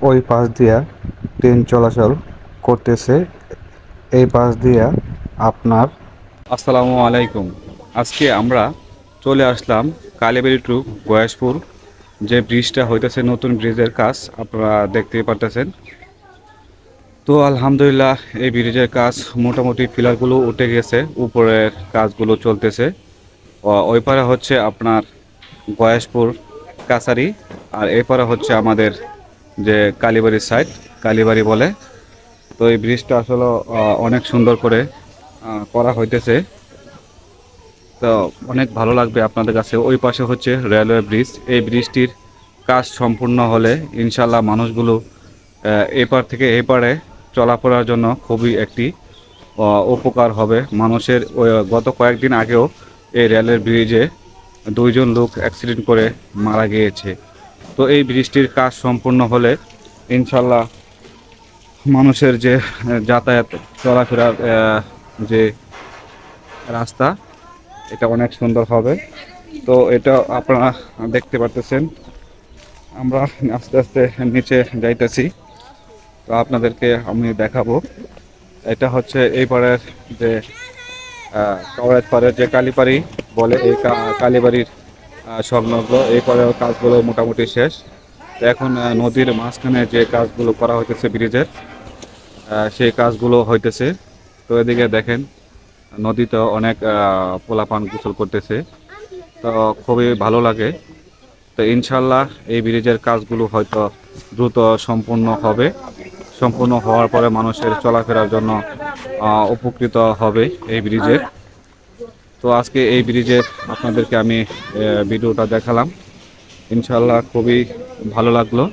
ওই পাশ দিয়া ট্রেন চলাচল করতেছে। এই পাশ দিয়া আপনার আসসালামু আলাইকুম। আজকে আমরা চলে আসলাম কালীবাড়ি টু গয়েশপুর, যে ব্রিজটা হইতেছে নতুন ব্রিজের কাজ আপনারা দেখতেই পারতেছেন। তো আলহামদুলিল্লাহ এই ব্রিজের কাজ মোটামুটি পিলারগুলো উঠে গেছে, উপরের কাজগুলো চলতেছে। ওই পারে হচ্ছে আপনার গয়েশপুর কাছারি, আর এই পারে হচ্ছে আমাদের যে কালীবাড়ির সাইড, কালীবাড়ি বলে। তো এই ব্রিজটা আসলে অনেক সুন্দর করে করা হইতেছে। তো অনেক ভালো লাগবে আপনাদের কাছে। ওই পাশে হচ্ছে রেলওয়ে ব্রিজ। এই ব্রিজটির কাজ সম্পূর্ণ হলে ইনশাল্লাহ মানুষগুলো এপার থেকে এপারে চলাফেরার জন্য খুবই একটি উপকার হবে মানুষের। গত কয়েকদিন আগেও এই রেলের ব্রিজে দুইজন লোক অ্যাক্সিডেন্ট করে মারা গিয়েছে। তো এই ব্রিজটির কাজ সম্পূর্ণ হলে ইনশাল্লাহ মানুষের যে যাতায়াত চলাফেরার যে রাস্তা, এটা অনেক সুন্দর হবে। তো এটা আপনারা দেখতে পারতেছেন। আমরা আস্তে আস্তে নিচে যাইতেছি, তো আপনাদেরকে আমি দেখাবো। এটা হচ্ছে এই পাড়ের যে কওয়াজ পাড়ের যে কালীবাড়ি বলে, এই কালীবাড়ির সংলগ্ন এই পাড়ের কাজগুলো মোটামুটি শেষ। তো এখন নদীর মাঝখানে যে কাজগুলো করা হইতেছে ব্রিজের, সেই কাজগুলো হইতেছে। তো এদিকে দেখেন নদীতে অনেক পোলাপান গোসল করতেছে। তো খুবই ভালো লাগে। তো ইনশাল্লাহ এই ব্রিজের কাজগুলো হয়তো দ্রুত সম্পূর্ণ হবে। সম্পূর্ণ হওয়ার পরে মানুষের চলাফেরার জন্য উপকৃত হবে এই ব্রিজের। তো আজকে এই ব্রিজের আপনাদেরকে আমি ভিডিওটা দেখালাম। ইনশাল্লাহ খুবই ভালো লাগলো।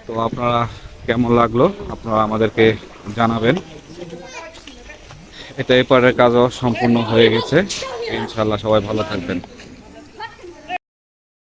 তো আপনারা কেমন লাগলো আপনারা আমাদেরকে জানাবেন। এটা এপারের কাজও সম্পূর্ণ হয়ে গেছে। ইনশাল্লাহ সবাই ভালো থাকবেন।